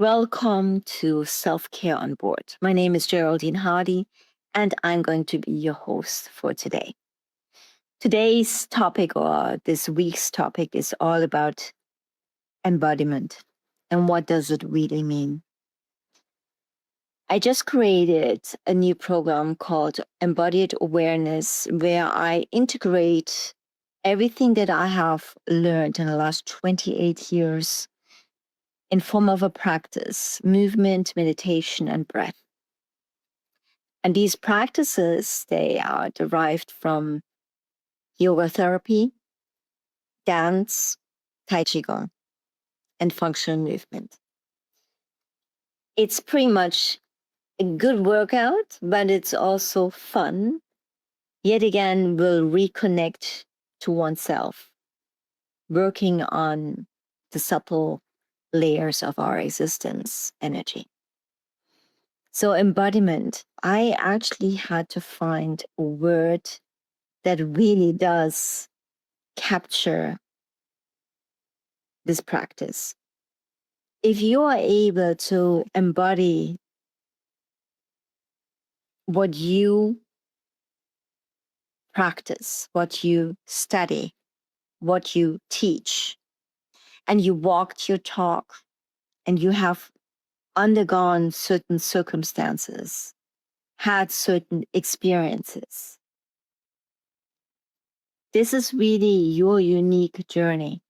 Welcome to Self-Care on Board. My name is Geraldine Hardy, and I'm going to be your host for today. Today's topic, or this week's topic, is all about embodiment. And what does it really mean? I just created a new program called Embodied Awareness, where I integrate everything that I have learned in the last 28 years in form of a practice, movement, meditation, and breath. And these practices, they are derived from yoga therapy, dance, tai chi, and functional movement. It's pretty much a good workout, but it's also fun. Yet again, we'll reconnect to oneself, working on the subtle layers of our existence energy. So embodiment, I actually had to find a word that really does capture this practice. If you are able to embody what you practice, what you study, what you teach, and you walked your talk, and you have undergone certain circumstances, had certain experiences, this is really your unique journey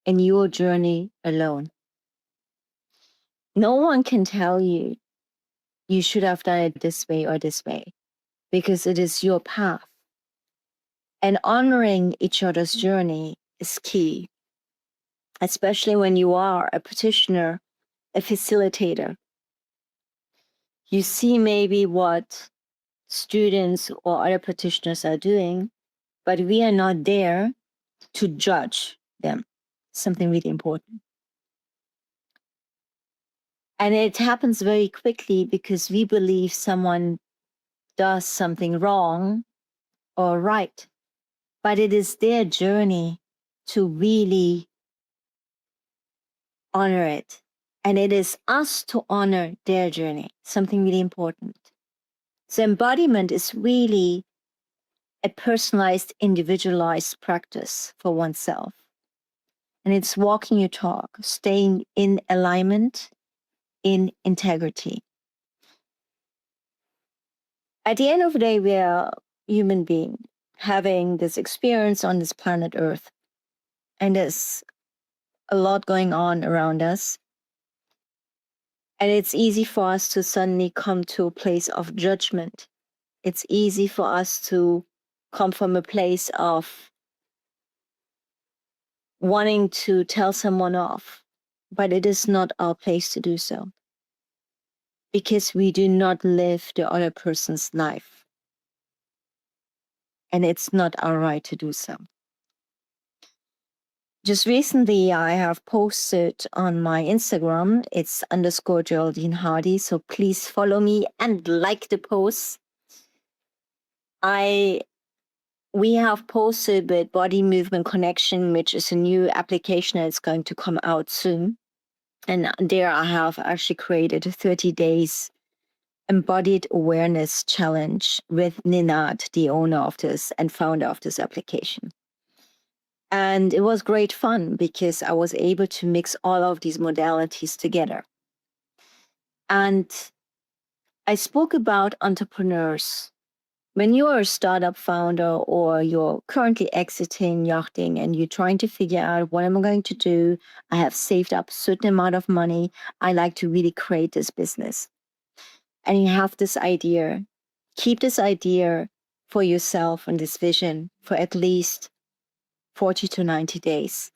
and your journey alone. No one can tell you you should have done it this way or this way, because it is your path. And honoring each other's journey is key, especially when you are a practitioner, a facilitator. You see maybe what students or other practitioners are doing, but we are not there to judge them. Something really important. And it happens very quickly because we believe someone does something wrong or right. But it is their journey to really honor it. And it is us to honor their journey, something really important. So embodiment is really a personalized, individualized practice for oneself. And it's walking your talk, staying in alignment, in integrity. At the end of the day, we are human beings having this experience on this planet Earth. And there's a lot going on around us. And it's easy for us to suddenly come to a place of judgment. It's easy for us to come from a place of wanting to tell someone off, but it is not our place to do so, because we do not live the other person's life. And it's not our right to do so. Just recently, I have posted on my Instagram, it's _Geraldine Hardy. So please follow me and like the post. We have posted with Body Movement Connection, which is a new application that's going to come out soon. And there I have actually created a 30 days embodied awareness challenge with Ninad, the owner of this and founder of this application. And it was great fun because I was able to mix all of these modalities together. And I spoke about entrepreneurs. When you are a startup founder or you're currently exiting yachting and you're trying to figure out what am I going to do, I have saved up a certain amount of money, I like to really create this business. And you have this idea, keep this idea for yourself and this vision for at least 40 to 90 days.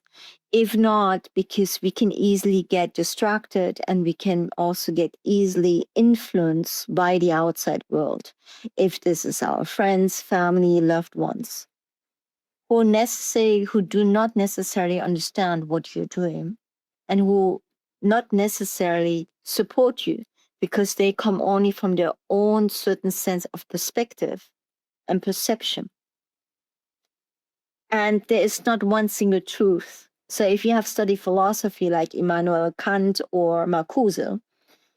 If not, because we can easily get distracted and we can also get easily influenced by the outside world. If this is our friends, family, loved ones, who do not necessarily understand what you're doing and who not necessarily support you because they come only from their own certain sense of perspective and perception. And there is not one single truth So if you have studied philosophy like Immanuel Kant or Marcuse,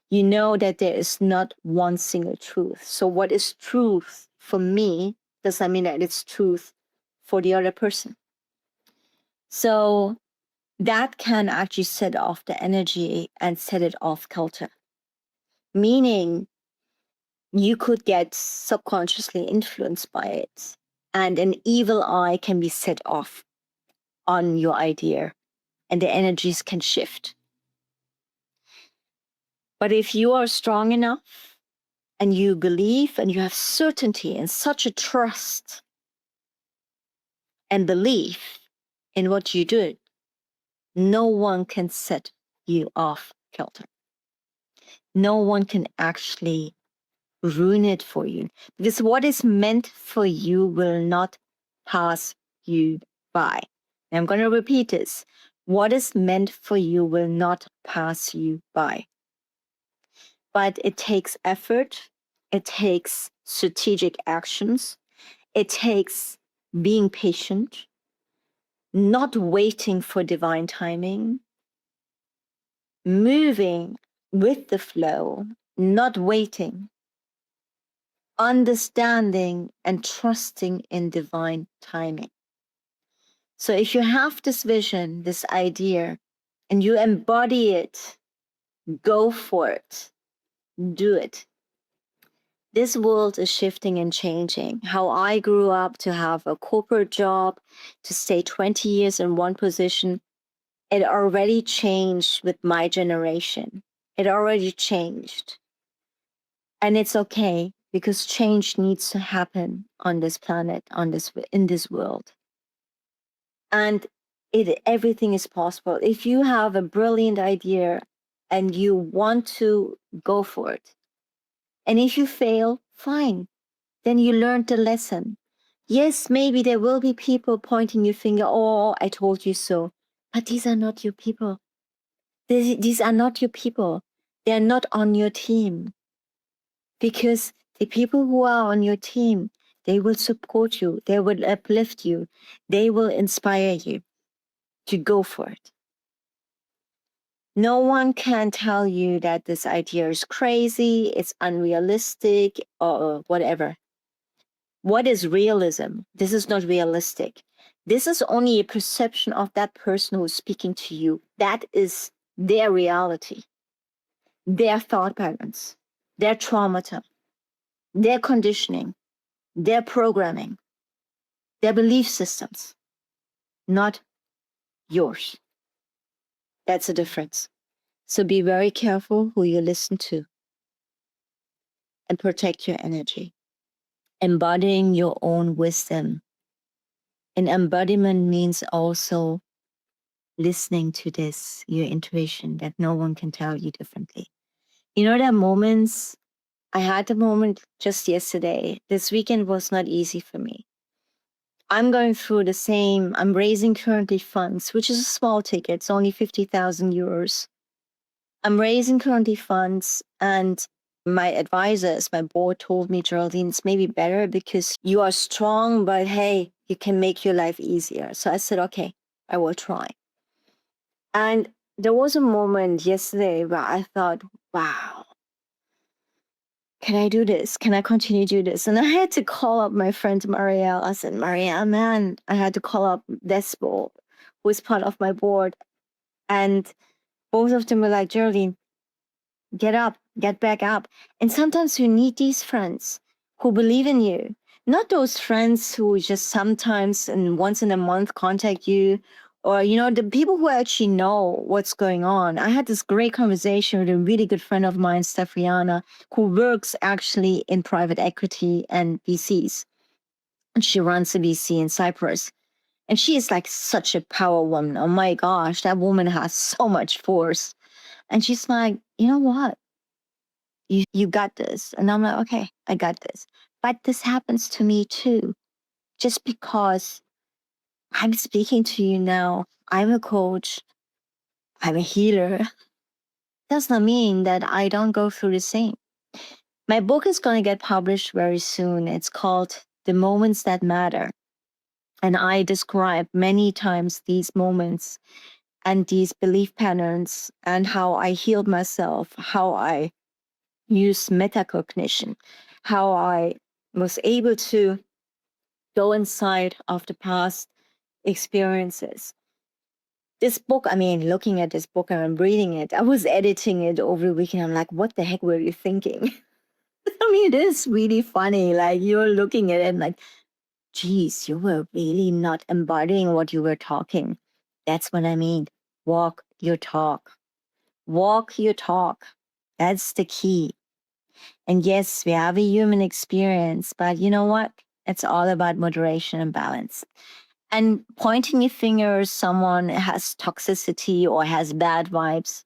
you know that there is not one single truth. So what is truth for me does not mean that it's truth for the other person. So that can actually set off the energy and set it off kilter. Meaning you could get subconsciously influenced by it, and an evil eye can be set off on your idea, and the energies can shift. But if you are strong enough and you believe and you have certainty and such a trust and belief in what you do, no one can set you off kilter. No one can actually ruin it for you, because what is meant for you will not pass you by. And I'm going to repeat this. What is meant for you will not pass you by. But it takes effort. It takes strategic actions. It takes being patient, not waiting for divine timing, moving with the flow, not waiting, understanding and trusting in divine timing. So if you have this vision, this idea, and you embody it, go for it, do it. This world is shifting and changing. How I grew up to have a corporate job, to stay 20 years in one position, it already changed with my generation. It already changed. And it's okay, because change needs to happen on this planet, in this world. And everything is possible. If you have a brilliant idea and you want to go for it, and if you fail, fine, then you learned the lesson. Yes, maybe there will be people pointing your finger, oh, I told you so. But these are not your people. These are not your people. They're not on your team. Because the people who are on your team, they will support you. They will uplift you. They will inspire you to go for it. No one can tell you that this idea is crazy, it's unrealistic, or whatever. What is realism? This is not realistic. This is only a perception of that person who's speaking to you. That is their reality, their thought patterns, their traumata, their conditioning, their programming, their belief systems, not yours. That's the difference. So be very careful who you listen to and protect your energy. Embodying your own wisdom. And embodiment means also listening to this, your intuition, that no one can tell you differently. You know, there are moments, I had a moment just yesterday. This weekend was not easy for me. I'm going through the same, I'm raising currently funds, which is a small ticket. It's only 50,000 euros. I'm raising currently funds, and my advisors, my board told me, Geraldine, it's maybe better because you are strong, but hey, you can make your life easier. So I said, okay, I will try. And there was a moment yesterday where I thought, wow, can I do this? Can I continue to do this? And I had to call up my friend Marielle. I said, Marielle, man, I had to call up Despo, who is part of my board. And both of them were like, Geraldine, get up, get back up. And sometimes you need these friends who believe in you, not those friends who just sometimes and once in a month contact you, or, you know, the people who actually know what's going on. I had this great conversation with a really good friend of mine, Stefriana, who works actually in private equity and VCs. And she runs a VC in Cyprus. And she is like such a power woman. Oh my gosh, that woman has so much force. And she's like, you know what? You got this. And I'm like, okay, I got this. But this happens to me too. Just because I'm speaking to you now, I'm a coach, I'm a healer, does not mean that I don't go through the same. My book is going to get published very soon. It's called The Moments That Matter. And I describe many times these moments and these belief patterns and how I healed myself, how I used metacognition, how I was able to go inside of the past experiences. This book, I mean, looking at this book and I'm reading it, I was editing it over the weekend. I'm like, what the heck were you thinking? I mean, it is really funny. Like you're looking at it and like, geez, you were really not embodying what you were talking. That's what I mean. Walk your talk. Walk your talk. That's the key. And yes, we have a human experience, but you know what? It's all about moderation and balance. And pointing a finger at someone has toxicity or has bad vibes,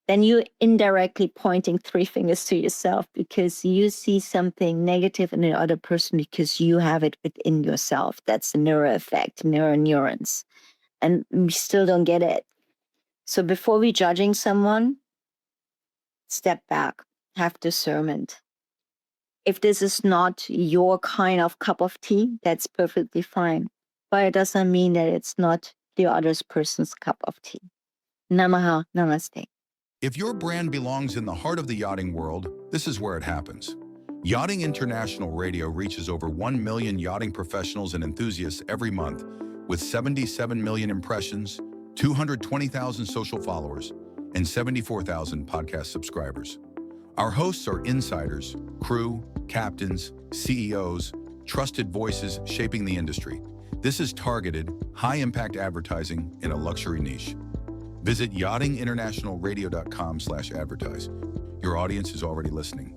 then you're indirectly pointing three fingers to yourself because you see something negative in the other person because you have it within yourself. That's the mirror effect, mirror neurons. And we still don't get it. So before we judging someone, step back, have discernment. If this is not your kind of cup of tea, that's perfectly fine. But it doesn't mean that it's not the other person's cup of tea. Namaha, namaste. If your brand belongs in the heart of the yachting world, this is where it happens. Yachting International Radio reaches over 1 million yachting professionals and enthusiasts every month, with 77 million impressions, 220,000 social followers, and 74,000 podcast subscribers. Our hosts are insiders, crew, captains, CEOs, trusted voices shaping the industry. This is targeted, high-impact advertising in a luxury niche. Visit yachtinginternationalradio.com/advertise. Your audience is already listening.